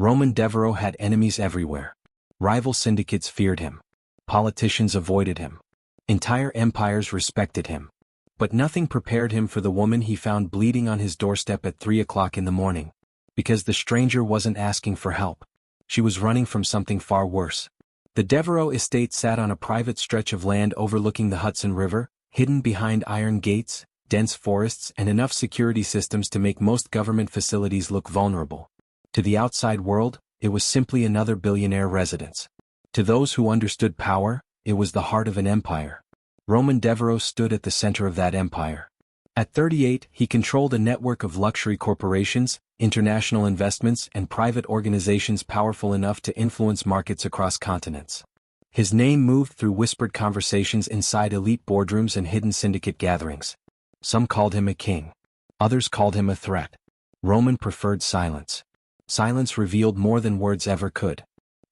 Roman Devereaux had enemies everywhere. Rival syndicates feared him. Politicians avoided him. Entire empires respected him. But nothing prepared him for the woman he found bleeding on his doorstep at 3 o'clock in the morning. Because the stranger wasn't asking for help. She was running from something far worse. The Devereaux estate sat on a private stretch of land overlooking the Hudson River, hidden behind iron gates, dense forests, and enough security systems to make most government facilities look vulnerable. To the outside world, it was simply another billionaire residence. To those who understood power, it was the heart of an empire. Roman Devereaux stood at the center of that empire. At 38, he controlled a network of luxury corporations, international investments, and private organizations powerful enough to influence markets across continents. His name moved through whispered conversations inside elite boardrooms and hidden syndicate gatherings. Some called him a king. Others called him a threat. Roman preferred silence. Silence revealed more than words ever could.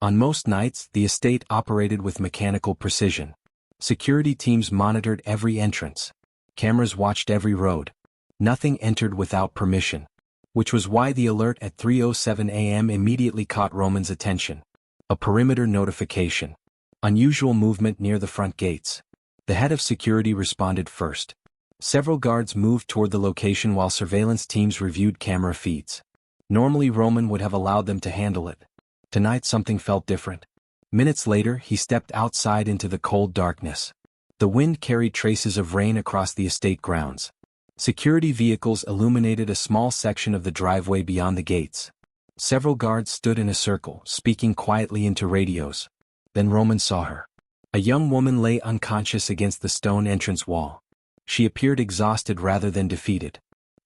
On most nights, the estate operated with mechanical precision. Security teams monitored every entrance. Cameras watched every road. Nothing entered without permission. Which was why the alert at 3:07 a.m. immediately caught Roman's attention. A perimeter notification. Unusual movement near the front gates. The head of security responded first. Several guards moved toward the location while surveillance teams reviewed camera feeds. Normally Roman would have allowed them to handle it. Tonight something felt different. Minutes later he stepped outside into the cold darkness. The wind carried traces of rain across the estate grounds. Security vehicles illuminated a small section of the driveway beyond the gates. Several guards stood in a circle, speaking quietly into radios. Then Roman saw her. A young woman lay unconscious against the stone entrance wall. She appeared exhausted rather than defeated.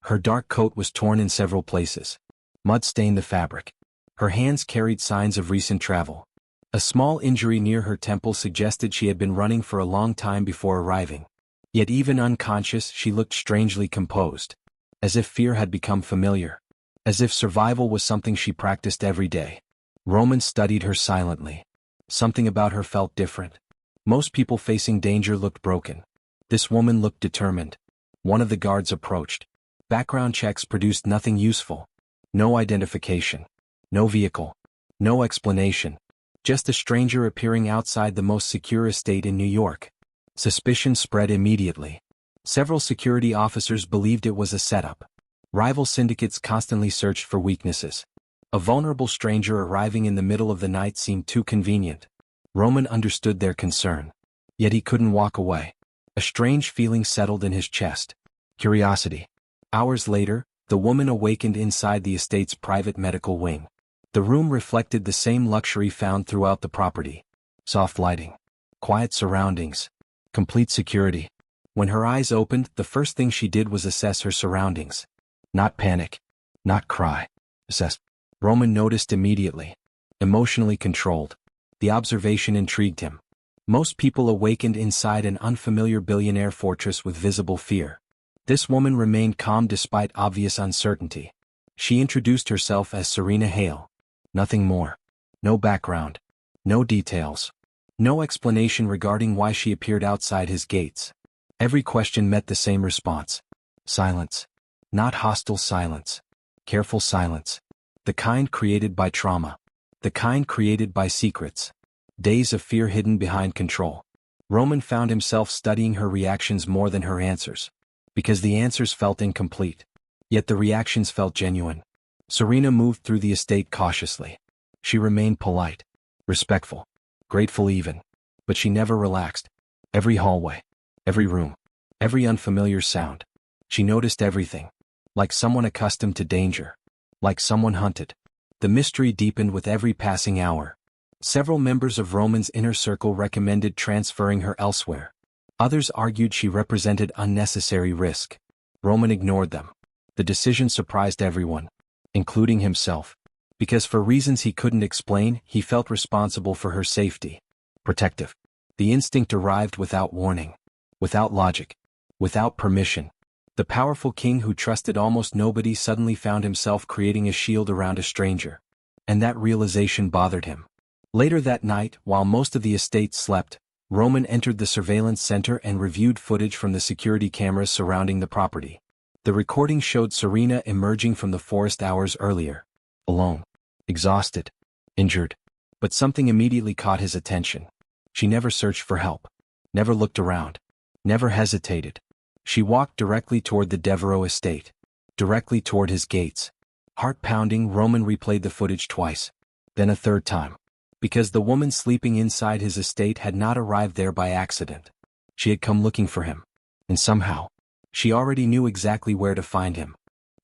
Her dark coat was torn in several places. Mud stained the fabric. Her hands carried signs of recent travel. A small injury near her temple suggested she had been running for a long time before arriving. Yet even unconscious, she looked strangely composed. As if fear had become familiar. As if survival was something she practiced every day. Roman studied her silently. Something about her felt different. Most people facing danger looked broken. This woman looked determined. One of the guards approached. Background checks produced nothing useful. No identification. No vehicle. No explanation. Just a stranger appearing outside the most secure estate in New York. Suspicion spread immediately. Several security officers believed it was a setup. Rival syndicates constantly searched for weaknesses. A vulnerable stranger arriving in the middle of the night seemed too convenient. Roman understood their concern. Yet he couldn't walk away. A strange feeling settled in his chest. Curiosity. Hours later, the woman awakened inside the estate's private medical wing. The room reflected the same luxury found throughout the property. Soft lighting. Quiet surroundings. Complete security. When her eyes opened, the first thing she did was assess her surroundings. Not panic. Not cry. Assess. Roman noticed immediately. Emotionally controlled. The observation intrigued him. Most people awakened inside an unfamiliar billionaire fortress with visible fear. This woman remained calm despite obvious uncertainty. She introduced herself as Serena Hale. Nothing more. No background. No details. No explanation regarding why she appeared outside his gates. Every question met the same response. Silence. Not hostile silence. Careful silence. The kind created by trauma. The kind created by secrets. Days of fear hidden behind control. Roman found himself studying her reactions more than her answers. Because the answers felt incomplete. Yet the reactions felt genuine. Serena moved through the estate cautiously. She remained polite. Respectful. Grateful even. But she never relaxed. Every hallway. Every room. Every unfamiliar sound. She noticed everything. Like someone accustomed to danger. Like someone hunted. The mystery deepened with every passing hour. Several members of Roman's inner circle recommended transferring her elsewhere. Others argued she represented unnecessary risk. Roman ignored them. The decision surprised everyone, including himself. Because for reasons he couldn't explain, he felt responsible for her safety. Protective. The instinct arrived without warning. Without logic. Without permission. The powerful king who trusted almost nobody suddenly found himself creating a shield around a stranger. And that realization bothered him. Later that night, while most of the estate slept, Roman entered the surveillance center and reviewed footage from the security cameras surrounding the property. The recording showed Serena emerging from the forest hours earlier. Alone. exhausted, injured. But something immediately caught his attention. She never searched for help, never looked around, never hesitated. She walked directly toward the Devereaux estate, directly toward his gates. Heart-pounding, Roman replayed the footage twice, then a third time. Because the woman sleeping inside his estate had not arrived there by accident. She had come looking for him. And somehow, she already knew exactly where to find him.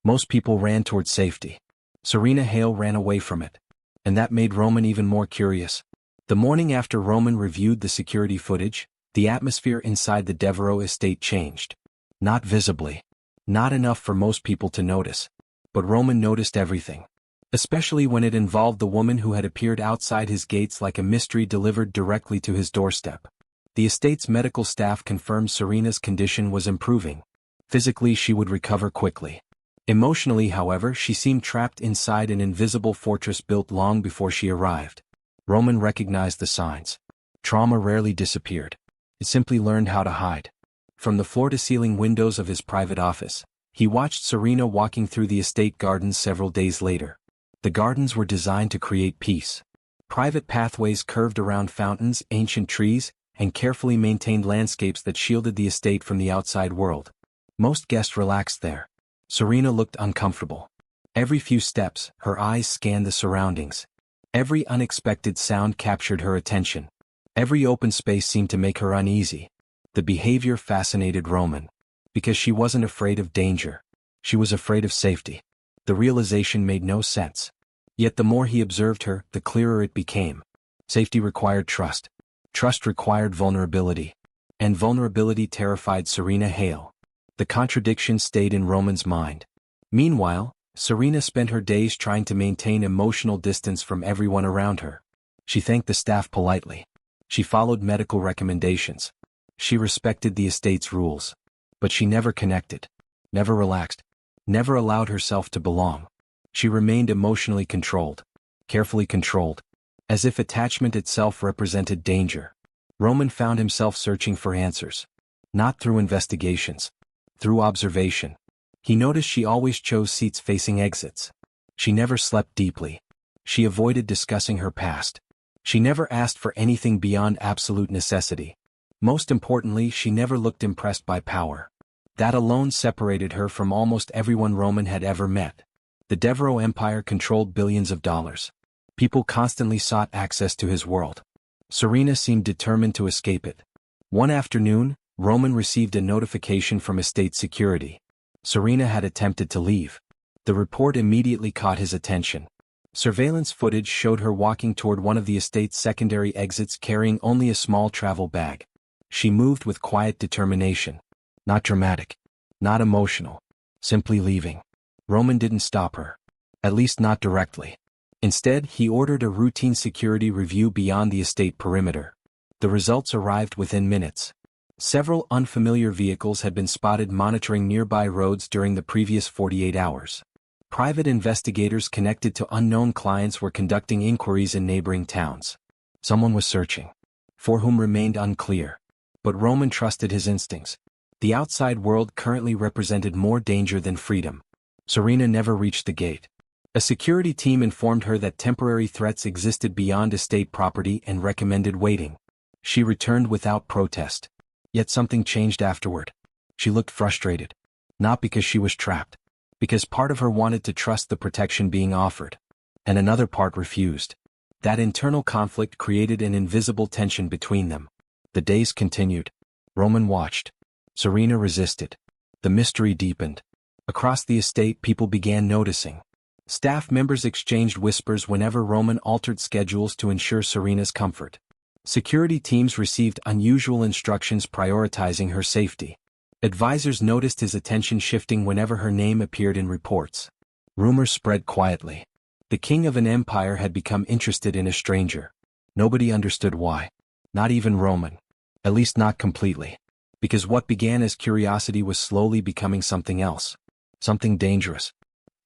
Most people ran toward safety. Serena Hale ran away from it. And that made Roman even more curious. The morning after Roman reviewed the security footage, the atmosphere inside the Devereaux estate changed. Not visibly. Not enough for most people to notice. But Roman noticed everything. Especially when it involved the woman who had appeared outside his gates like a mystery delivered directly to his doorstep. The estate's medical staff confirmed Serena's condition was improving. Physically, she would recover quickly. Emotionally, however, she seemed trapped inside an invisible fortress built long before she arrived. Roman recognized the signs. Trauma rarely disappeared. It simply learned how to hide. From the floor-to-ceiling windows of his private office, he watched Serena walking through the estate gardens several days later. The gardens were designed to create peace. Private pathways curved around fountains, ancient trees, and carefully maintained landscapes that shielded the estate from the outside world. Most guests relaxed there. Serena looked uncomfortable. Every few steps, her eyes scanned the surroundings. Every unexpected sound captured her attention. Every open space seemed to make her uneasy. The behavior fascinated Roman. Because she wasn't afraid of danger. She was afraid of safety. The realization made no sense. Yet the more he observed her, the clearer it became. Safety required trust. Trust required vulnerability. And vulnerability terrified Serena Hale. The contradiction stayed in Roman's mind. Meanwhile, Serena spent her days trying to maintain emotional distance from everyone around her. She thanked the staff politely. She followed medical recommendations. She respected the estate's rules. But she never connected. Never relaxed. Never allowed herself to belong. She remained emotionally controlled. Carefully controlled. As if attachment itself represented danger. Roman found himself searching for answers. Not through investigations. Through observation. He noticed she always chose seats facing exits. She never slept deeply. She avoided discussing her past. She never asked for anything beyond absolute necessity. Most importantly, she never looked impressed by power. That alone separated her from almost everyone Roman had ever met. The Devereaux Empire controlled billions of dollars. People constantly sought access to his world. Serena seemed determined to escape it. One afternoon, Roman received a notification from estate security. Serena had attempted to leave. The report immediately caught his attention. Surveillance footage showed her walking toward one of the estate's secondary exits carrying only a small travel bag. She moved with quiet determination. Not dramatic. Not emotional. Simply leaving. Roman didn't stop her. At least not directly. Instead, he ordered a routine security review beyond the estate perimeter. The results arrived within minutes. Several unfamiliar vehicles had been spotted monitoring nearby roads during the previous 48 hours. Private investigators connected to unknown clients were conducting inquiries in neighboring towns. Someone was searching. For whom remained unclear. But Roman trusted his instincts. The outside world currently represented more danger than freedom. Serena never reached the gate. A security team informed her that temporary threats existed beyond estate property and recommended waiting. She returned without protest. Yet something changed afterward. She looked frustrated. Not because she was trapped. Because part of her wanted to trust the protection being offered. And another part refused. That internal conflict created an invisible tension between them. The days continued. Roman watched. Serena resisted. The mystery deepened. Across the estate, people began noticing. Staff members exchanged whispers whenever Roman altered schedules to ensure Serena's comfort. Security teams received unusual instructions prioritizing her safety. Advisors noticed his attention shifting whenever her name appeared in reports. Rumors spread quietly. The king of an empire had become interested in a stranger. Nobody understood why. Not even Roman. At least not completely. Because what began as curiosity was slowly becoming something else. Something dangerous.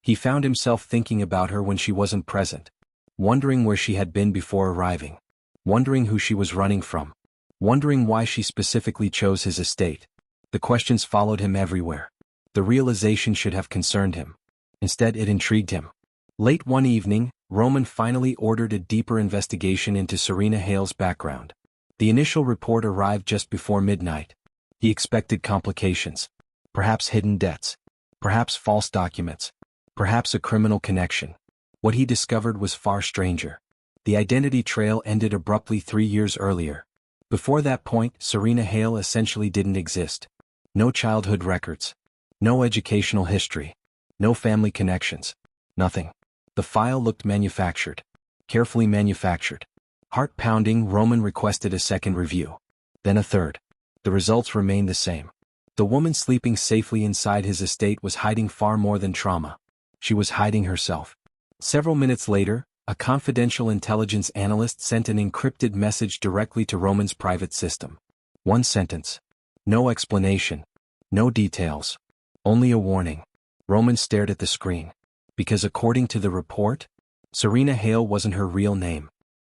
He found himself thinking about her when she wasn't present. Wondering where she had been before arriving. Wondering who she was running from. Wondering why she specifically chose his estate. The questions followed him everywhere. The realization should have concerned him. Instead, it intrigued him. Late one evening, Roman finally ordered a deeper investigation into Serena Hale's background. The initial report arrived just before midnight. He expected complications. Perhaps hidden debts. Perhaps false documents. Perhaps a criminal connection. What he discovered was far stranger. The identity trail ended abruptly 3 years earlier. Before that point, Serena Hale essentially didn't exist. No childhood records. No educational history. No family connections. Nothing. The file looked manufactured. Carefully manufactured. Heart-pounding, Roman requested a second review. Then a third. The results remained the same. The woman sleeping safely inside his estate was hiding far more than trauma. She was hiding herself. Several minutes later, a confidential intelligence analyst sent an encrypted message directly to Roman's private system. One sentence. No explanation. No details. Only a warning. Roman stared at the screen. Because according to the report, Serena Hale wasn't her real name.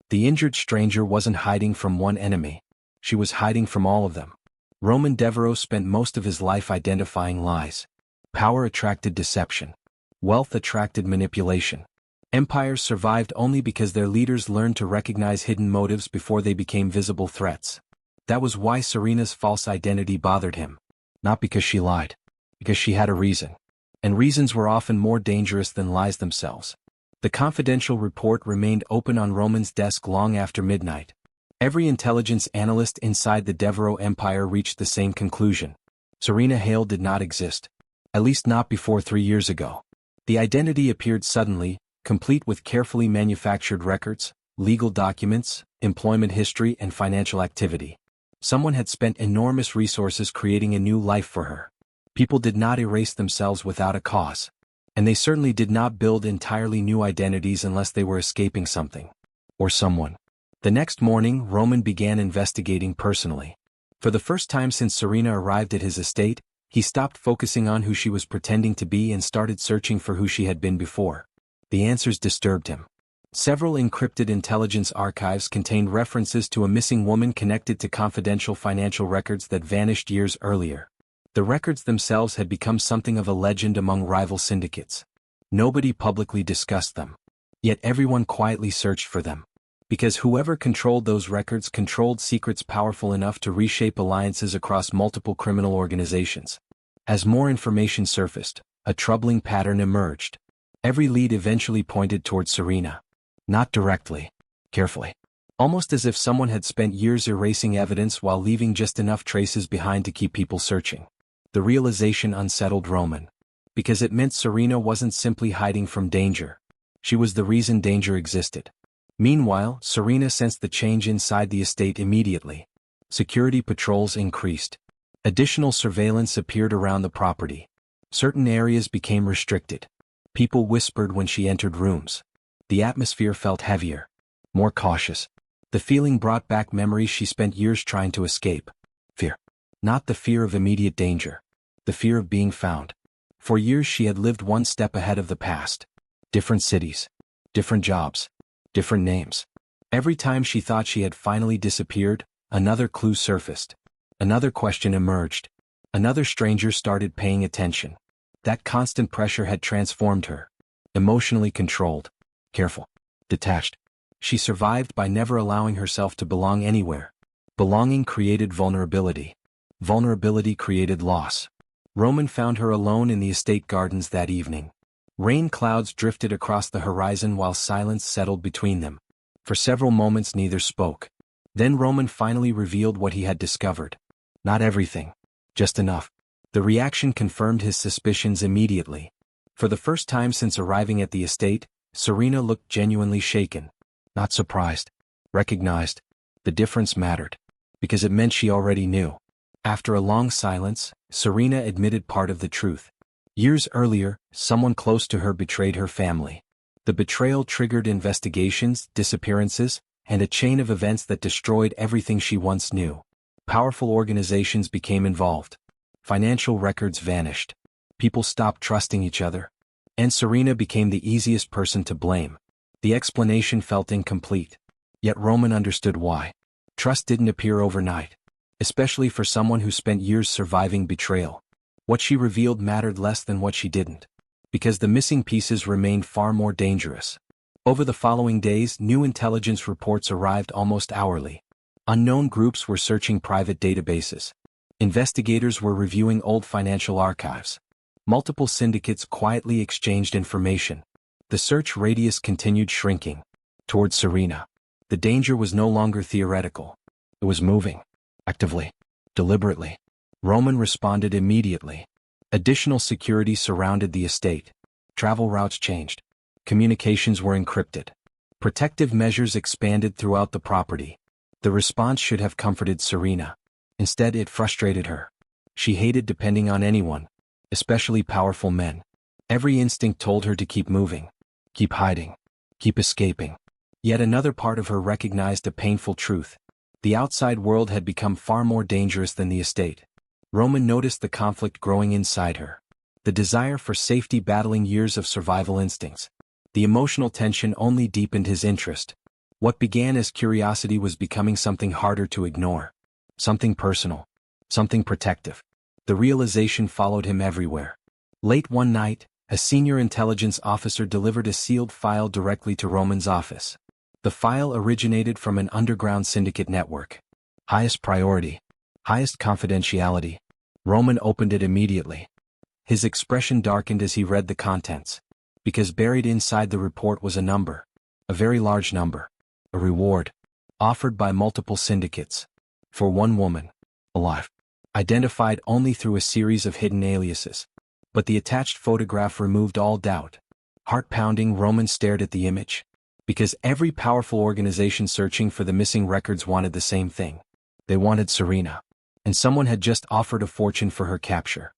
The injured stranger wasn't hiding from one enemy. She was hiding from all of them. Roman Devereaux spent most of his life identifying lies. Power attracted deception. Wealth attracted manipulation. Empires survived only because their leaders learned to recognize hidden motives before they became visible threats. That was why Serena's false identity bothered him. Not because she lied. Because she had a reason. And reasons were often more dangerous than lies themselves. The confidential report remained open on Roman's desk long after midnight. Every intelligence analyst inside the Devereaux empire reached the same conclusion. Serena Hale did not exist. At least not before 3 years ago. The identity appeared suddenly, complete with carefully manufactured records, legal documents, employment history and financial activity. Someone had spent enormous resources creating a new life for her. People did not erase themselves without a cause. And they certainly did not build entirely new identities unless they were escaping something. Or someone. The next morning, Roman began investigating personally. For the first time since Serena arrived at his estate, he stopped focusing on who she was pretending to be and started searching for who she had been before. The answers disturbed him. Several encrypted intelligence archives contained references to a missing woman connected to confidential financial records that vanished years earlier. The records themselves had become something of a legend among rival syndicates. Nobody publicly discussed them. Yet everyone quietly searched for them. Because whoever controlled those records controlled secrets powerful enough to reshape alliances across multiple criminal organizations. As more information surfaced, a troubling pattern emerged. Every lead eventually pointed towards Serena. Not directly. Carefully. Almost as if someone had spent years erasing evidence while leaving just enough traces behind to keep people searching. The realization unsettled Roman. Because it meant Serena wasn't simply hiding from danger. She was the reason danger existed. Meanwhile, Serena sensed the change inside the estate immediately. Security patrols increased. Additional surveillance appeared around the property. Certain areas became restricted. People whispered when she entered rooms. The atmosphere felt heavier. More cautious. The feeling brought back memories she spent years trying to escape. Fear. Not the fear of immediate danger. The fear of being found. For years she had lived one step ahead of the past. Different cities. Different jobs. Different names. Every time she thought she had finally disappeared, another clue surfaced. Another question emerged. Another stranger started paying attention. That constant pressure had transformed her. Emotionally controlled. Careful. Detached. She survived by never allowing herself to belong anywhere. Belonging created vulnerability. Vulnerability created loss. Roman found her alone in the estate gardens that evening. Rain clouds drifted across the horizon while silence settled between them. For several moments neither spoke. Then Roman finally revealed what he had discovered. Not everything. Just enough. The reaction confirmed his suspicions immediately. For the first time since arriving at the estate, Serena looked genuinely shaken. Not surprised. Recognized. The difference mattered. Because it meant she already knew. After a long silence, Serena admitted part of the truth. Years earlier, someone close to her betrayed her family. The betrayal triggered investigations, disappearances, and a chain of events that destroyed everything she once knew. Powerful organizations became involved. Financial records vanished. People stopped trusting each other. And Serena became the easiest person to blame. The explanation felt incomplete. Yet Roman understood why. Trust didn't appear overnight. Especially for someone who spent years surviving betrayal. What she revealed mattered less than what she didn't. because the missing pieces remained far more dangerous. Over the following days, new intelligence reports arrived almost hourly. Unknown groups were searching private databases. Investigators were reviewing old financial archives. Multiple syndicates quietly exchanged information. The search radius continued shrinking. Toward Serena. The danger was no longer theoretical. It was moving. Actively. Deliberately. Roman responded immediately. Additional security surrounded the estate. Travel routes changed. Communications were encrypted. Protective measures expanded throughout the property. The response should have comforted Serena. Instead, it frustrated her. She hated depending on anyone, especially powerful men. Every instinct told her to keep moving, keep hiding, keep escaping. Yet another part of her recognized a painful truth. The outside world had become far more dangerous than the estate. Roman noticed the conflict growing inside her. The desire for safety battling years of survival instincts. The emotional tension only deepened his interest. What began as curiosity was becoming something harder to ignore. Something personal. Something protective. The realization followed him everywhere. Late one night, a senior intelligence officer delivered a sealed file directly to Roman's office. The file originated from an underground syndicate network. Highest priority. Highest confidentiality. Roman opened it immediately. His expression darkened as he read the contents. Because buried inside the report was a number. A very large number. A reward. Offered by multiple syndicates. For one woman. Alive. Identified only through a series of hidden aliases. But the attached photograph removed all doubt. Heart-pounding, Roman stared at the image. Because every powerful organization searching for the missing records wanted the same thing. They wanted Serena. And someone had just offered a fortune for her capture.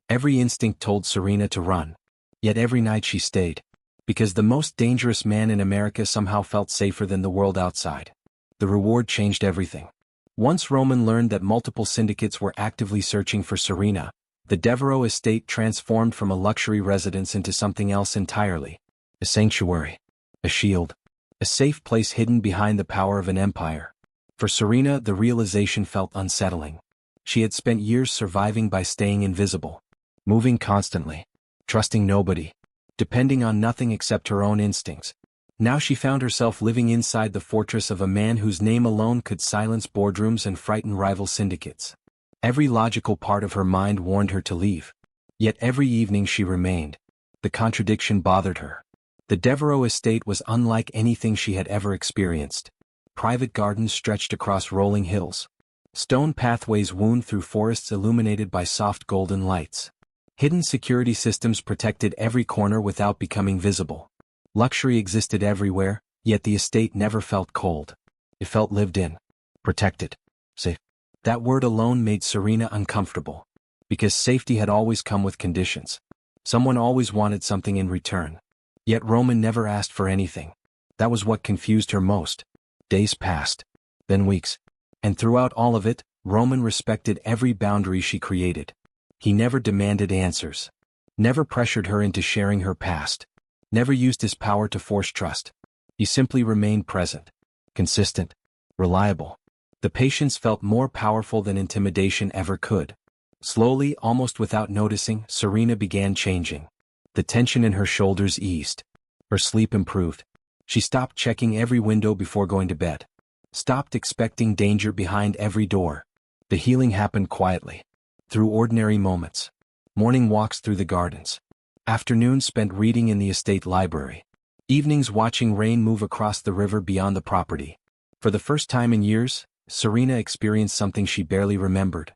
Every instinct told Serena to run. Yet every night she stayed. Because the most dangerous man in America somehow felt safer than the world outside. The reward changed everything. Once Roman learned that multiple syndicates were actively searching for Serena, the Devereaux estate transformed from a luxury residence into something else entirely. A sanctuary. A shield. A safe place hidden behind the power of an empire. For Serena, the realization felt unsettling. She had spent years surviving by staying invisible. Moving constantly. Trusting nobody. Depending on nothing except her own instincts. Now she found herself living inside the fortress of a man whose name alone could silence boardrooms and frighten rival syndicates. Every logical part of her mind warned her to leave. Yet every evening she remained. The contradiction bothered her. The Devereaux estate was unlike anything she had ever experienced. Private gardens stretched across rolling hills. Stone pathways wound through forests illuminated by soft golden lights. Hidden security systems protected every corner without becoming visible. Luxury existed everywhere, yet the estate never felt cold. It felt lived in. Protected. Safe. That word alone made Serena uncomfortable. Because safety had always come with conditions. Someone always wanted something in return. Yet Roman never asked for anything. That was what confused her most. Days passed. Then weeks. And throughout all of it, Roman respected every boundary she created. He never demanded answers. Never pressured her into sharing her past. Never used his power to force trust. He simply remained present. Consistent. Reliable. The patience felt more powerful than intimidation ever could. Slowly, almost without noticing, Serena began changing. The tension in her shoulders eased. Her sleep improved. She stopped checking every window before going to bed. Stopped expecting danger behind every door. The healing happened quietly. Through ordinary moments. Morning walks through the gardens. Afternoons spent reading in the estate library. Evenings watching rain move across the river beyond the property. For the first time in years, Serena experienced something she barely remembered.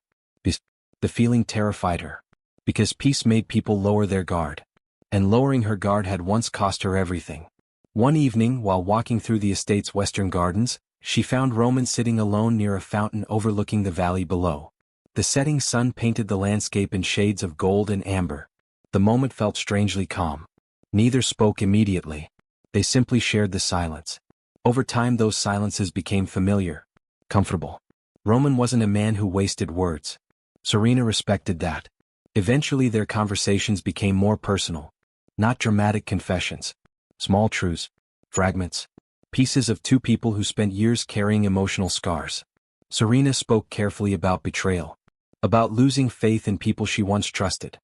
The feeling terrified her. Because peace made people lower their guard. And lowering her guard had once cost her everything. One evening, while walking through the estate's western gardens, she found Roman sitting alone near a fountain overlooking the valley below. The setting sun painted the landscape in shades of gold and amber. The moment felt strangely calm. Neither spoke immediately. They simply shared the silence. Over time those silences became familiar. Comfortable. Roman wasn't a man who wasted words. Serena respected that. Eventually their conversations became more personal. Not dramatic confessions. Small truths. Fragments. Pieces of two people who spent years carrying emotional scars. Serena spoke carefully about betrayal. About losing faith in people she once trusted.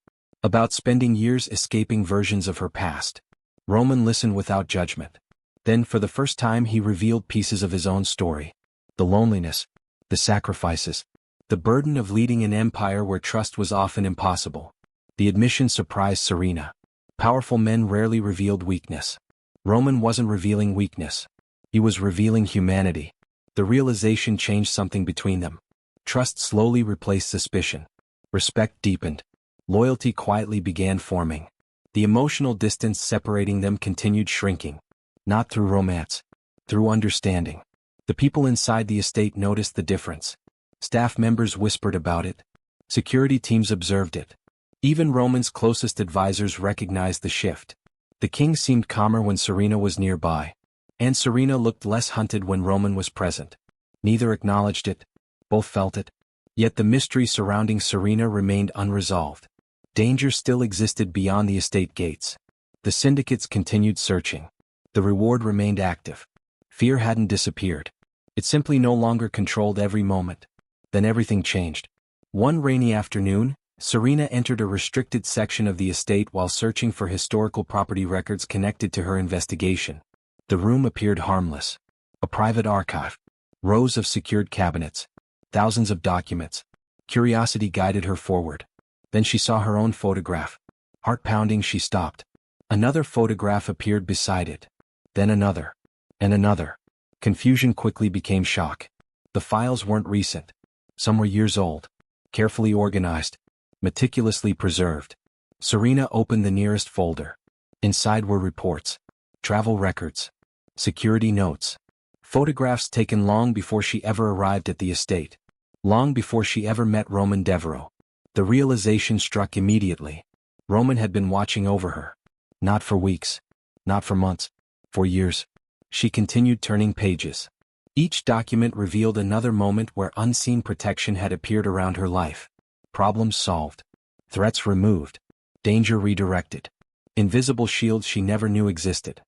About spending years escaping versions of her past. Roman listened without judgment. Then for the first time he revealed pieces of his own story. The loneliness, the sacrifices, the burden of leading an empire where trust was often impossible. The admission surprised Serena. Powerful men rarely revealed weakness. Roman wasn't revealing weakness. He was revealing humanity. The realization changed something between them. Trust slowly replaced suspicion. Respect deepened. Loyalty quietly began forming. The emotional distance separating them continued shrinking. Not through romance. Through understanding. The people inside the estate noticed the difference. Staff members whispered about it. Security teams observed it. Even Roman's closest advisors recognized the shift. The king seemed calmer when Serena was nearby. And Serena looked less hunted when Roman was present. Neither acknowledged it. Both felt it. Yet the mystery surrounding Serena remained unresolved. Danger still existed beyond the estate gates. The syndicates continued searching. The reward remained active. Fear hadn't disappeared. It simply no longer controlled every moment. Then everything changed. One rainy afternoon, Serena entered a restricted section of the estate while searching for historical property records connected to her investigation. The room appeared harmless. A private archive. Rows of secured cabinets. Thousands of documents. Curiosity guided her forward. Then she saw her own photograph. Heart pounding, she stopped. Another photograph appeared beside it. Then another. And another. Confusion quickly became shock. The files weren't recent. Some were years old. Carefully organized. Meticulously preserved. Serena opened the nearest folder. Inside were reports. Travel records. Security notes. Photographs taken long before she ever arrived at the estate. Long before she ever met Roman Devereaux. The realization struck immediately. Roman had been watching over her. Not for weeks. Not for months. For years. She continued turning pages. Each document revealed another moment where unseen protection had appeared around her life. Problems solved. Threats removed. Danger redirected. Invisible shields she never knew existed.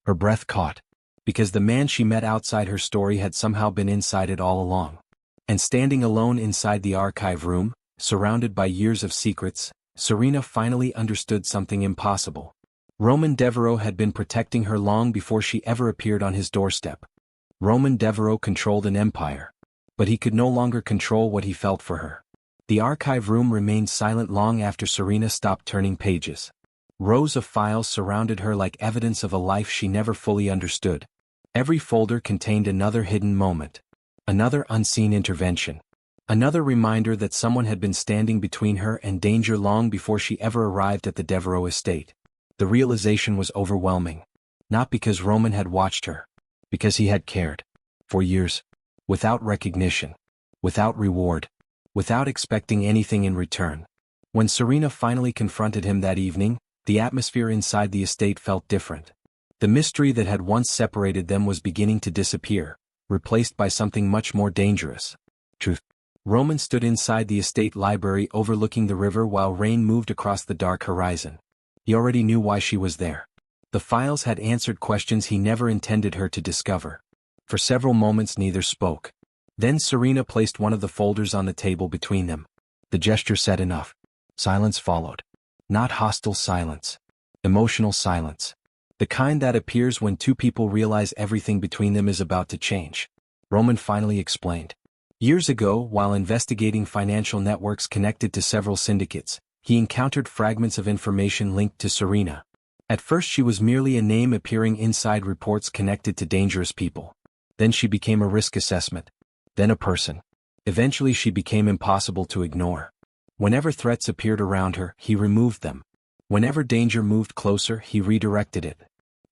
Her breath caught. Because the man she met outside her story had somehow been inside it all along. And standing alone inside the archive room, surrounded by years of secrets, Serena finally understood something impossible. Roman Devereaux had been protecting her long before she ever appeared on his doorstep. Roman Devereaux controlled an empire. But he could no longer control what he felt for her. The archive room remained silent long after Serena stopped turning pages. Rows of files surrounded her like evidence of a life she never fully understood. Every folder contained another hidden moment. Another unseen intervention. Another reminder that someone had been standing between her and danger long before she ever arrived at the Devereaux estate. The realization was overwhelming. Not because Roman had watched her. Because he had cared. For years. Without recognition. Without reward. Without expecting anything in return. When Serena finally confronted him that evening, the atmosphere inside the estate felt different. The mystery that had once separated them was beginning to disappear, replaced by something much more dangerous. Truth. Roman stood inside the estate library overlooking the river while rain moved across the dark horizon. He already knew why she was there. The files had answered questions he never intended her to discover. For several moments neither spoke. Then Serena placed one of the folders on the table between them. The gesture said enough. Silence followed. Not hostile silence. Emotional silence. The kind that appears when two people realize everything between them is about to change. Roman finally explained. Years ago, while investigating financial networks connected to several syndicates, he encountered fragments of information linked to Serena. At first she was merely a name appearing inside reports connected to dangerous people. Then she became a risk assessment. Then a person. Eventually she became impossible to ignore. Whenever threats appeared around her, he removed them. Whenever danger moved closer, he redirected it.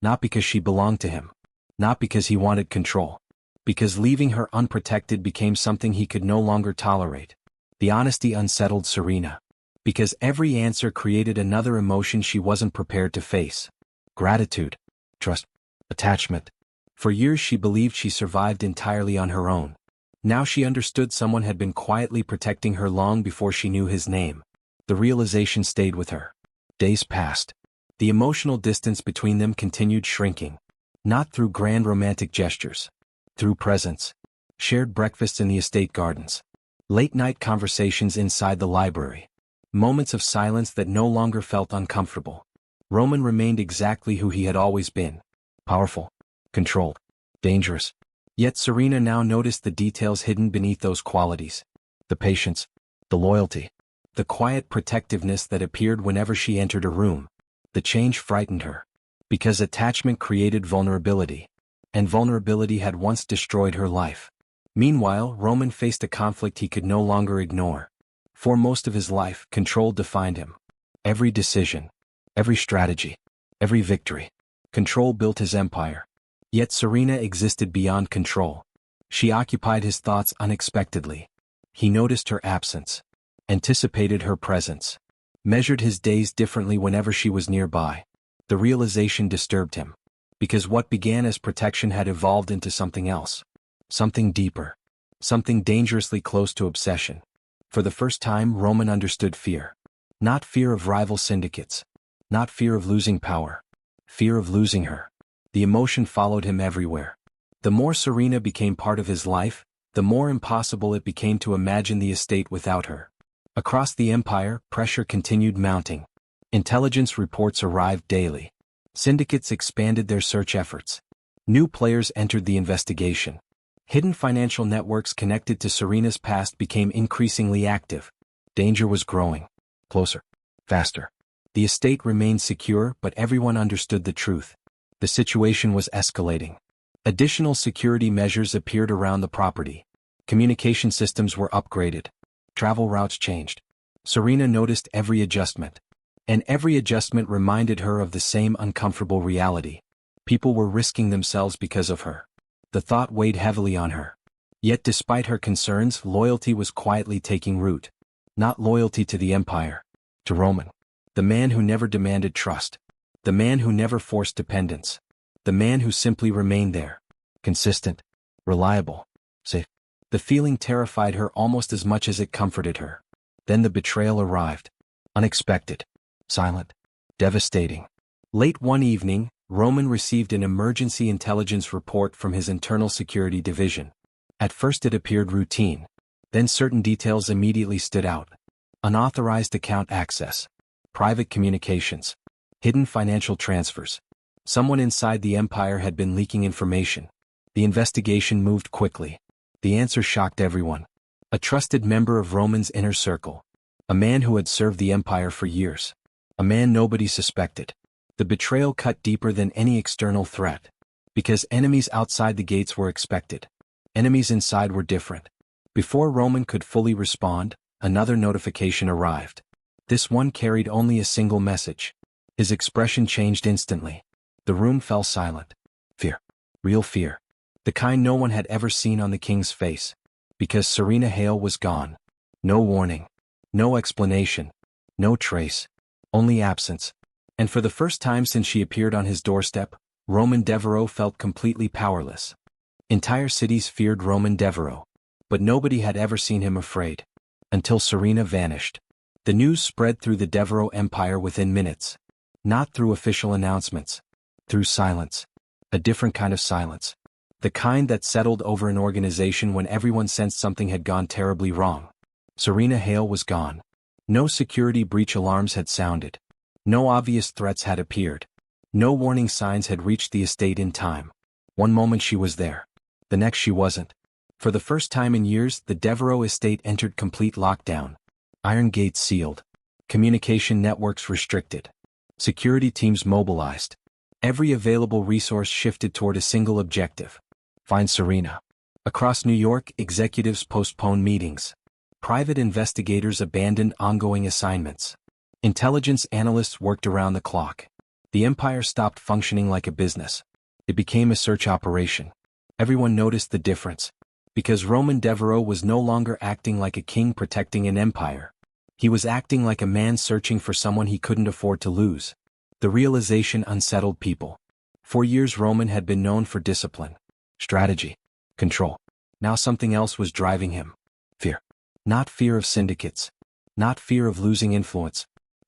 Not because she belonged to him. Not because he wanted control. Because leaving her unprotected became something he could no longer tolerate. The honesty unsettled Serena. Because every answer created another emotion she wasn't prepared to face. Gratitude. Trust. Attachment. For years she believed she survived entirely on her own. Now she understood someone had been quietly protecting her long before she knew his name. The realization stayed with her. Days passed. The emotional distance between them continued shrinking. Not through grand romantic gestures. Through presence. Shared breakfasts in the estate gardens. Late-night conversations inside the library. moments of silence that no longer felt uncomfortable. Roman remained exactly who he had always been. Powerful, controlled, dangerous. Yet Serena now noticed the details hidden beneath those qualities. The patience, the loyalty, the quiet protectiveness that appeared whenever she entered a room. The change frightened her. Because attachment created vulnerability. And vulnerability had once destroyed her life. Meanwhile, Roman faced a conflict he could no longer ignore. For most of his life, control defined him. Every decision, every strategy, every victory. Control built his empire. Yet Serena existed beyond control. She occupied his thoughts unexpectedly. He noticed her absence, anticipated her presence, measured his days differently whenever she was nearby. The realization disturbed him. Because what began as protection had evolved into something else. Something deeper. Something dangerously close to obsession. For the first time, Roman understood fear. Not fear of rival syndicates. Not fear of losing power. Fear of losing her. The emotion followed him everywhere. The more Serena became part of his life, the more impossible it became to imagine the estate without her. Across the empire, pressure continued mounting. Intelligence reports arrived daily. Syndicates expanded their search efforts. New players entered the investigation. Hidden financial networks connected to Serena's past became increasingly active. Danger was growing. Closer. Faster. The estate remained secure, but everyone understood the truth. The situation was escalating. Additional security measures appeared around the property. Communication systems were upgraded. Travel routes changed. Serena noticed every adjustment. And every adjustment reminded her of the same uncomfortable reality. People were risking themselves because of her. The thought weighed heavily on her. Yet despite her concerns, loyalty was quietly taking root. Not loyalty to the empire. To Roman. The man who never demanded trust. The man who never forced dependence. The man who simply remained there. Consistent. Reliable. Safe. The feeling terrified her almost as much as it comforted her. Then the betrayal arrived. Unexpected. Silent. Devastating. Late one evening, Roman received an emergency intelligence report from his internal security division. At first it appeared routine. Then certain details immediately stood out. Unauthorized account access. Private communications. Hidden financial transfers. Someone inside the empire had been leaking information. The investigation moved quickly. The answer shocked everyone. A trusted member of Roman's inner circle. A man who had served the empire for years. A man nobody suspected. The betrayal cut deeper than any external threat. Because enemies outside the gates were expected. Enemies inside were different. Before Roman could fully respond, another notification arrived. This one carried only a single message. His expression changed instantly. The room fell silent. Fear. Real fear. The kind no one had ever seen on the king's face. Because Serena Hale was gone. No warning. No explanation. No trace. Only absence. And for the first time since she appeared on his doorstep, Roman Devereaux felt completely powerless. Entire cities feared Roman Devereaux. But nobody had ever seen him afraid. Until Serena vanished. The news spread through the Devereaux empire within minutes. Not through official announcements. Through silence. A different kind of silence. The kind that settled over an organization when everyone sensed something had gone terribly wrong. Serena Hale was gone. No security breach alarms had sounded. No obvious threats had appeared. No warning signs had reached the estate in time. One moment she was there. The next she wasn't. For the first time in years, the Devereaux estate entered complete lockdown. Iron gates sealed. Communication networks restricted. Security teams mobilized. Every available resource shifted toward a single objective. Find Serena. Across New York, executives postponed meetings. Private investigators abandoned ongoing assignments. Intelligence analysts worked around the clock. The empire stopped functioning like a business. It became a search operation. Everyone noticed the difference. Because Roman Devereaux was no longer acting like a king protecting an empire. He was acting like a man searching for someone he couldn't afford to lose. The realization unsettled people. For years Roman had been known for discipline, strategy, control. Now something else was driving him. Fear. Not fear of syndicates. Not fear of losing influence.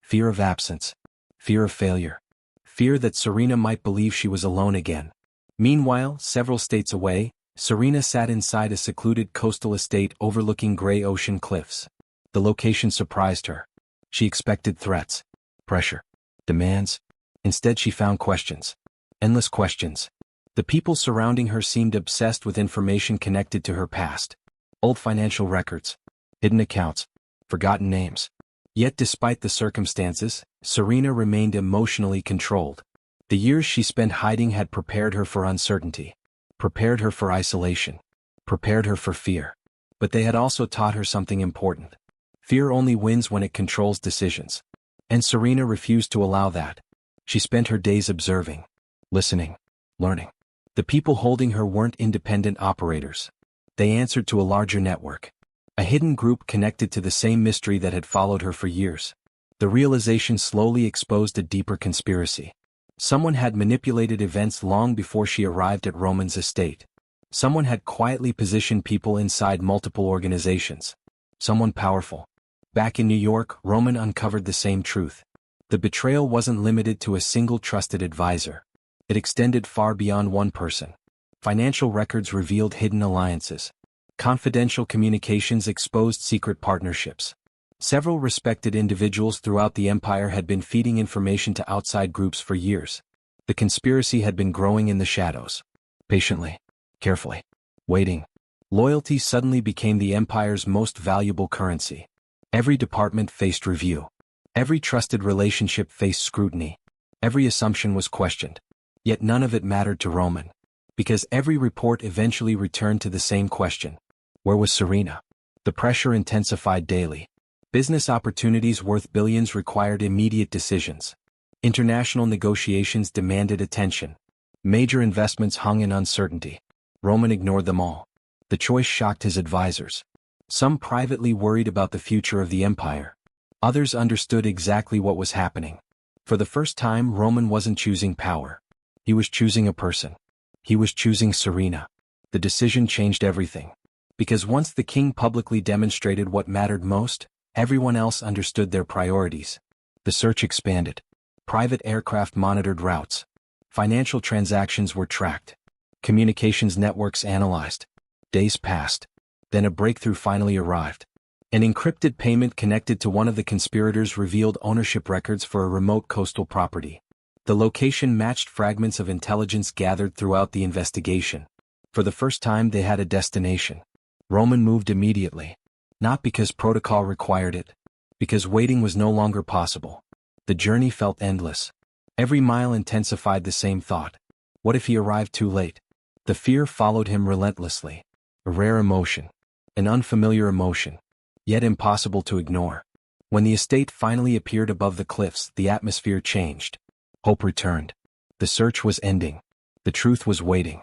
Fear of absence. Fear of failure. Fear that Serena might believe she was alone again. Meanwhile, several states away, Serena sat inside a secluded coastal estate overlooking gray ocean cliffs. The location surprised her. She expected threats, pressure, demands. Instead she found questions. Endless questions. The people surrounding her seemed obsessed with information connected to her past. Old financial records, hidden accounts, forgotten names. Yet despite the circumstances, Serena remained emotionally controlled. The years she spent hiding had prepared her for uncertainty, prepared her for isolation, prepared her for fear. But they had also taught her something important. Fear only wins when it controls decisions. And Serena refused to allow that. She spent her days observing, listening, learning. The people holding her weren't independent operators. They answered to a larger network. A hidden group connected to the same mystery that had followed her for years. The realization slowly exposed a deeper conspiracy. Someone had manipulated events long before she arrived at Roman's estate. Someone had quietly positioned people inside multiple organizations. Someone powerful. Back in New York, Roman uncovered the same truth. The betrayal wasn't limited to a single trusted advisor. It extended far beyond one person. Financial records revealed hidden alliances. Confidential communications exposed secret partnerships. Several respected individuals throughout the empire had been feeding information to outside groups for years. The conspiracy had been growing in the shadows. Patiently, carefully, waiting. Loyalty suddenly became the empire's most valuable currency. Every department faced review. Every trusted relationship faced scrutiny. Every assumption was questioned. Yet none of it mattered to Roman. Because every report eventually returned to the same question. Where was Serena? The pressure intensified daily. Business opportunities worth billions required immediate decisions. International negotiations demanded attention. Major investments hung in uncertainty. Roman ignored them all. The choice shocked his advisors. Some privately worried about the future of the empire. Others understood exactly what was happening. For the first time, Roman wasn't choosing power. He was choosing a person. He was choosing Serena. The decision changed everything. Because once the king publicly demonstrated what mattered most, everyone else understood their priorities. The search expanded. Private aircraft monitored routes. Financial transactions were tracked. Communications networks analyzed. Days passed. Then a breakthrough finally arrived. An encrypted payment connected to one of the conspirators revealed ownership records for a remote coastal property. The location matched fragments of intelligence gathered throughout the investigation. For the first time they had a destination. Roman moved immediately. Not because protocol required it. Because waiting was no longer possible. The journey felt endless. Every mile intensified the same thought. What if he arrived too late? The fear followed him relentlessly. A rare emotion. An unfamiliar emotion. Yet impossible to ignore. When the estate finally appeared above the cliffs, the atmosphere changed. Hope returned. The search was ending. The truth was waiting.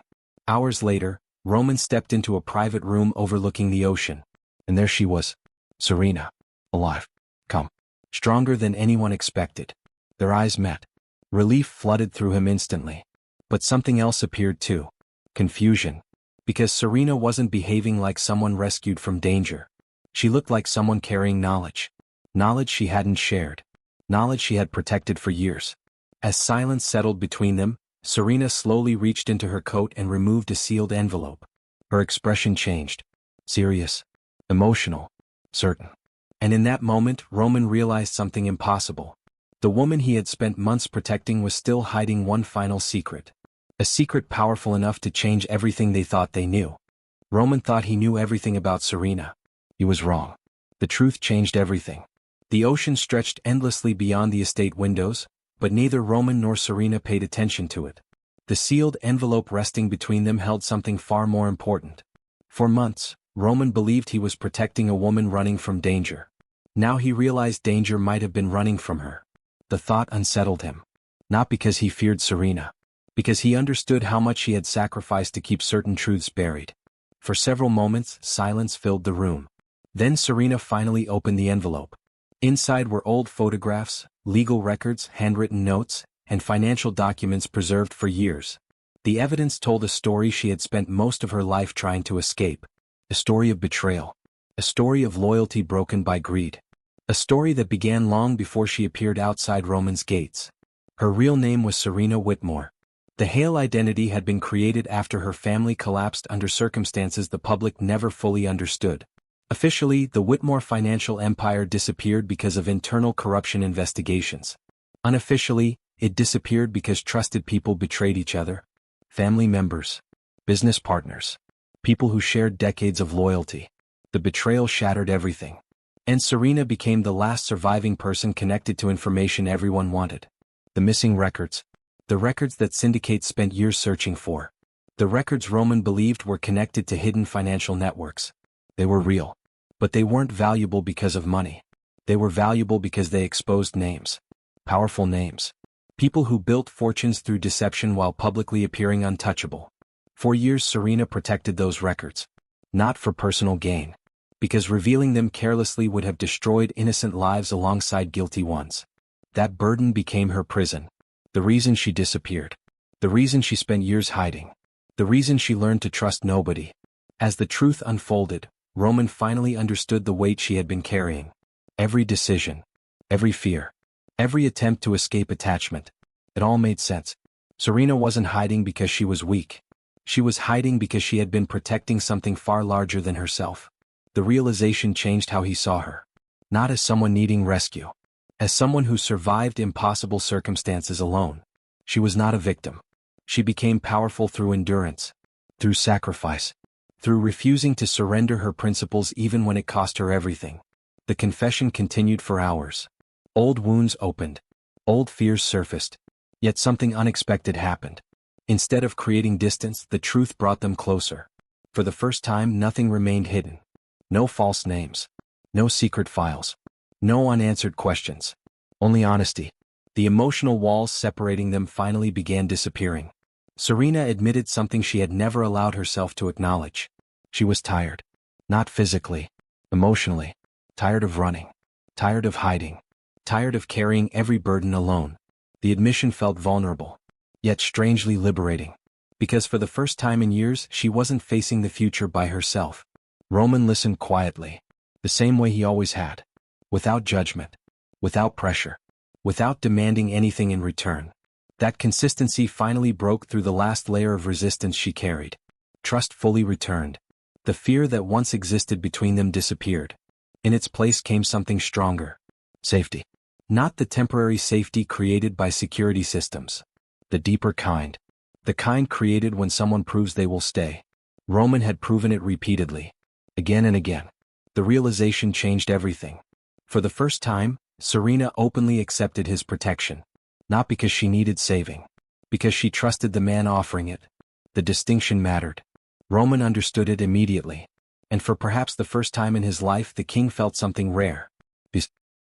Hours later, Roman stepped into a private room overlooking the ocean. And there she was. Serena. Alive. Calm. Stronger than anyone expected. Their eyes met. Relief flooded through him instantly. But something else appeared too. Confusion. Because Serena wasn't behaving like someone rescued from danger. She looked like someone carrying knowledge. Knowledge she hadn't shared. Knowledge she had protected for years. As silence settled between them, Serena slowly reached into her coat and removed a sealed envelope. Her expression changed. Serious. Emotional. Certain. And in that moment, Roman realized something impossible. The woman he had spent months protecting was still hiding one final secret. A secret powerful enough to change everything they thought they knew. Roman thought he knew everything about Serena. He was wrong. The truth changed everything. The ocean stretched endlessly beyond the estate windows, but neither Roman nor Serena paid attention to it. The sealed envelope resting between them held something far more important. For months, Roman believed he was protecting a woman running from danger. Now he realized danger might have been running from her. The thought unsettled him. Not because he feared Serena. Because he understood how much he had sacrificed to keep certain truths buried. For several moments, silence filled the room. Then Serena finally opened the envelope. Inside were old photographs, legal records, handwritten notes, and financial documents preserved for years. The evidence told a story she had spent most of her life trying to escape. A story of betrayal. A story of loyalty broken by greed. A story that began long before she appeared outside Roman's gates. Her real name was Serena Whitmore. The Hale identity had been created after her family collapsed under circumstances the public never fully understood. Officially, the Whitmore financial empire disappeared because of internal corruption investigations. Unofficially, it disappeared because trusted people betrayed each other. Family members, business partners, people who shared decades of loyalty. The betrayal shattered everything. And Serena became the last surviving person connected to information everyone wanted. The missing records. The records that syndicates spent years searching for. The records Roman believed were connected to hidden financial networks. They were real. But they weren't valuable because of money. They were valuable because they exposed names. Powerful names. People who built fortunes through deception while publicly appearing untouchable. For years Serena protected those records. Not for personal gain. Because revealing them carelessly would have destroyed innocent lives alongside guilty ones. That burden became her prison. The reason she disappeared. The reason she spent years hiding. The reason she learned to trust nobody. As the truth unfolded, Roman finally understood the weight she had been carrying. Every decision. Every fear. Every attempt to escape attachment. It all made sense. Serena wasn't hiding because she was weak. She was hiding because she had been protecting something far larger than herself. The realization changed how he saw her. Not as someone needing rescue. As someone who survived impossible circumstances alone. She was not a victim. She became powerful through endurance. Through sacrifice. Through refusing to surrender her principles even when it cost her everything. The confession continued for hours. Old wounds opened. Old fears surfaced. Yet something unexpected happened. Instead of creating distance, the truth brought them closer. For the first time, nothing remained hidden. No false names. No secret files. No unanswered questions. Only honesty. The emotional walls separating them finally began disappearing. Serena admitted something she had never allowed herself to acknowledge. She was tired. Not physically. Emotionally. Tired of running. Tired of hiding. Tired of carrying every burden alone. The admission felt vulnerable. Yet strangely liberating. Because for the first time in years, she wasn't facing the future by herself. Roman listened quietly. The same way he always had. Without judgment. Without pressure. Without demanding anything in return. That consistency finally broke through the last layer of resistance she carried. Trust fully returned. The fear that once existed between them disappeared. In its place came something stronger. Safety. Not the temporary safety created by security systems. The deeper kind. The kind created when someone proves they will stay. Roman had proven it repeatedly. Again and again. The realization changed everything. For the first time, Serena openly accepted his protection. Not because she needed saving. Because she trusted the man offering it. The distinction mattered. Roman understood it immediately. And for perhaps the first time in his life, the king felt something rare.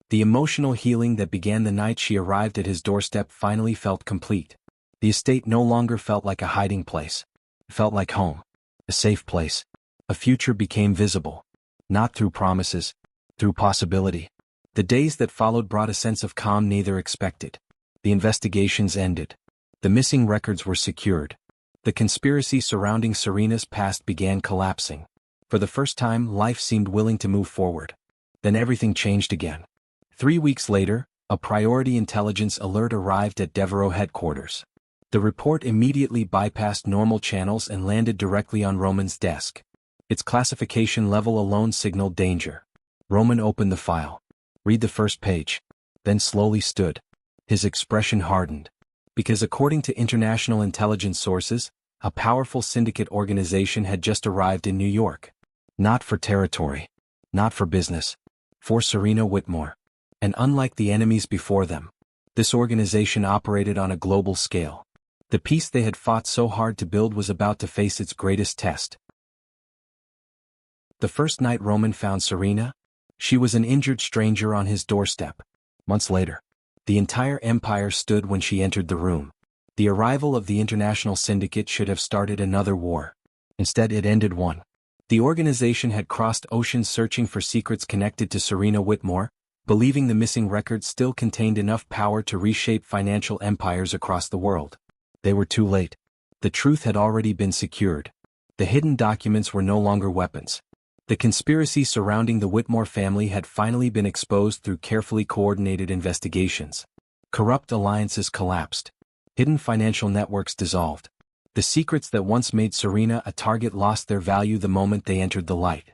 The emotional healing that began the night she arrived at his doorstep finally felt complete. The estate no longer felt like a hiding place. It felt like home. A safe place. A future became visible. Not through promises. Through possibility. The days that followed brought a sense of calm neither expected. The investigations ended. The missing records were secured. The conspiracy surrounding Serena's past began collapsing. For the first time, life seemed willing to move forward. Then everything changed again. 3 weeks later, a priority intelligence alert arrived at Devereaux headquarters. The report immediately bypassed normal channels and landed directly on Roman's desk. Its classification level alone signaled danger. Roman opened the file. Read the first page. Then slowly stood. His expression hardened. Because according to international intelligence sources, a powerful syndicate organization had just arrived in New York. Not for territory. Not for business. For Serena Whitmore. And unlike the enemies before them, this organization operated on a global scale. The peace they had fought so hard to build was about to face its greatest test. The first night Roman found Serena, she was an injured stranger on his doorstep. Months later, the entire empire stood when she entered the room. The arrival of the international syndicate should have started another war. Instead, it ended one. The organization had crossed oceans searching for secrets connected to Serena Whitmore, believing the missing records still contained enough power to reshape financial empires across the world. They were too late. The truth had already been secured. The hidden documents were no longer weapons. The conspiracy surrounding the Whitmore family had finally been exposed through carefully coordinated investigations. Corrupt alliances collapsed. Hidden financial networks dissolved. The secrets that once made Serena a target lost their value the moment they entered the light.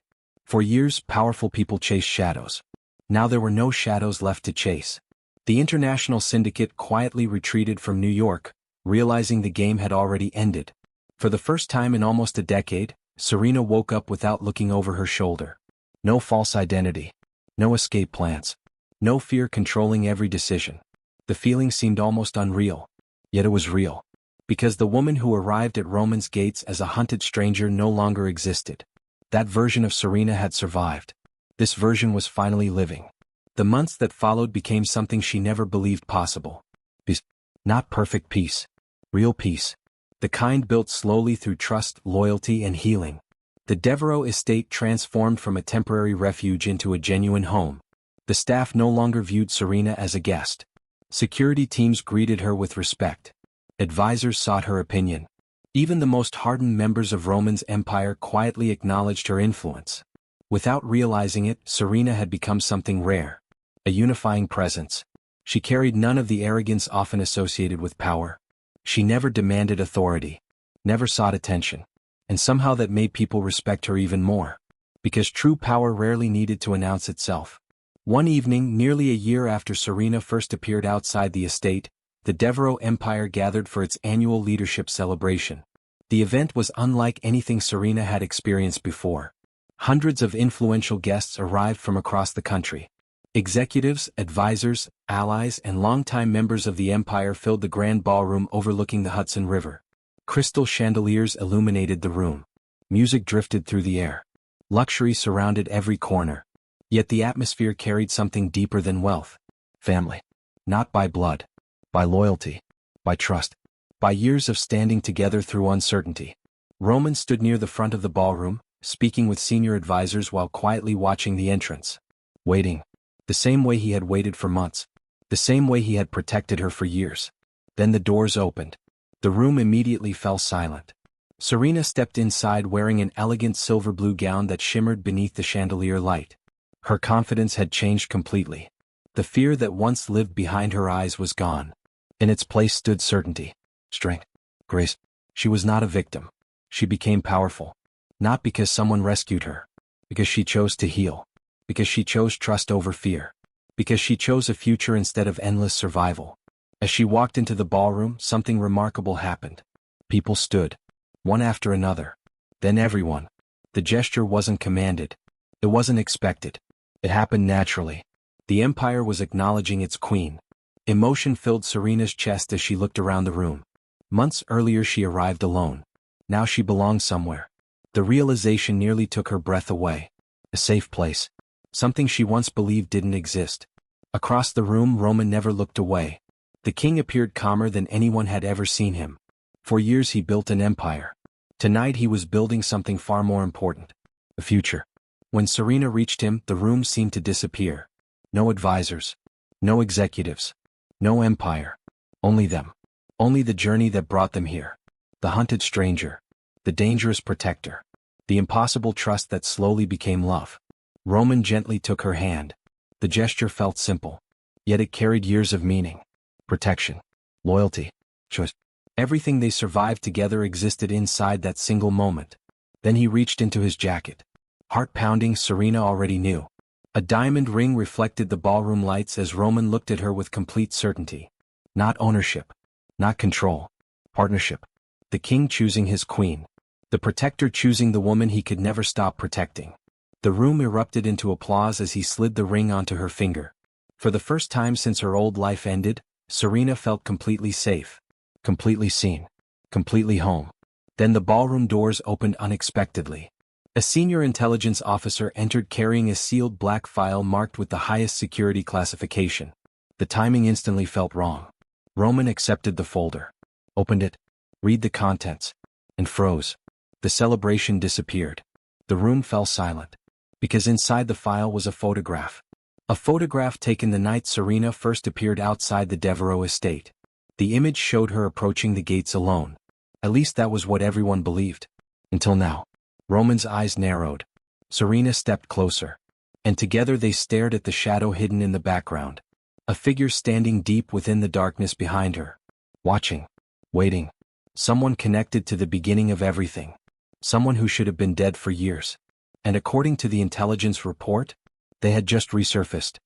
For years, powerful people chased shadows. Now there were no shadows left to chase. The international syndicate quietly retreated from New York, realizing the game had already ended. For the first time in almost a decade, Serena woke up without looking over her shoulder. No false identity. No escape plans. No fear controlling every decision. The feeling seemed almost unreal. Yet it was real. Because the woman who arrived at Roman's gates as a hunted stranger no longer existed. That version of Serena had survived. This version was finally living. The months that followed became something she never believed possible. Peace. Not perfect peace. Real peace. The kind built slowly through trust, loyalty, and healing. The Devereaux estate transformed from a temporary refuge into a genuine home. The staff no longer viewed Serena as a guest. Security teams greeted her with respect. Advisors sought her opinion. Even the most hardened members of Roman's empire quietly acknowledged her influence. Without realizing it, Serena had become something rare. A unifying presence. She carried none of the arrogance often associated with power. She never demanded authority. Never sought attention. And somehow that made people respect her even more. Because true power rarely needed to announce itself. One evening, nearly a year after Serena first appeared outside the estate, the Devereaux Empire gathered for its annual leadership celebration. The event was unlike anything Serena had experienced before. Hundreds of influential guests arrived from across the country. Executives, advisors, allies, and longtime members of the empire filled the grand ballroom overlooking the Hudson River. Crystal chandeliers illuminated the room. Music drifted through the air. Luxury surrounded every corner. Yet the atmosphere carried something deeper than wealth. Family. Not by blood. By loyalty. By trust. By years of standing together through uncertainty. Roman stood near the front of the ballroom, speaking with senior advisors while quietly watching the entrance. Waiting. The same way he had waited for months. The same way he had protected her for years. Then the doors opened. The room immediately fell silent. Serena stepped inside wearing an elegant silver blue gown that shimmered beneath the chandelier light. Her confidence had changed completely. The fear that once lived behind her eyes was gone. In its place stood certainty, strength, grace. She was not a victim. She became powerful. Not because someone rescued her. Because she chose to heal. Because she chose trust over fear. Because she chose a future instead of endless survival. As she walked into the ballroom, something remarkable happened. People stood. One after another. Then everyone. The gesture wasn't commanded. It wasn't expected. It happened naturally. The empire was acknowledging its queen. Emotion filled Serena's chest as she looked around the room. Months earlier she arrived alone. Now she belonged somewhere. The realization nearly took her breath away. A safe place. Something she once believed didn't exist. Across the room, Roman never looked away. The king appeared calmer than anyone had ever seen him. For years he built an empire. Tonight he was building something far more important. A future. When Serena reached him, the room seemed to disappear. No advisors. No executives. No empire. Only them. Only the journey that brought them here. The hunted stranger. The dangerous protector. The impossible trust that slowly became love. Roman gently took her hand. The gesture felt simple. Yet it carried years of meaning. Protection. Loyalty. Choice. Everything they survived together existed inside that single moment. Then he reached into his jacket. Heart pounding, Serena already knew. A diamond ring reflected the ballroom lights as Roman looked at her with complete certainty. Not ownership. Not control. Partnership. The king choosing his queen. The protector choosing the woman he could never stop protecting. The room erupted into applause as he slid the ring onto her finger. For the first time since her old life ended, Serena felt completely safe. Completely seen. Completely home. Then the ballroom doors opened unexpectedly. A senior intelligence officer entered carrying a sealed black file marked with the highest security classification. The timing instantly felt wrong. Roman accepted the folder. Opened it. Read the contents. And froze. The celebration disappeared. The room fell silent. Because inside the file was a photograph. A photograph taken the night Serena first appeared outside the Devereaux estate. The image showed her approaching the gates alone. At least that was what everyone believed. Until now. Roman's eyes narrowed. Serena stepped closer. And together they stared at the shadow hidden in the background. A figure standing deep within the darkness behind her. Watching. Waiting. Someone connected to the beginning of everything. Someone who should have been dead for years. and according to the intelligence report, they had just resurfaced,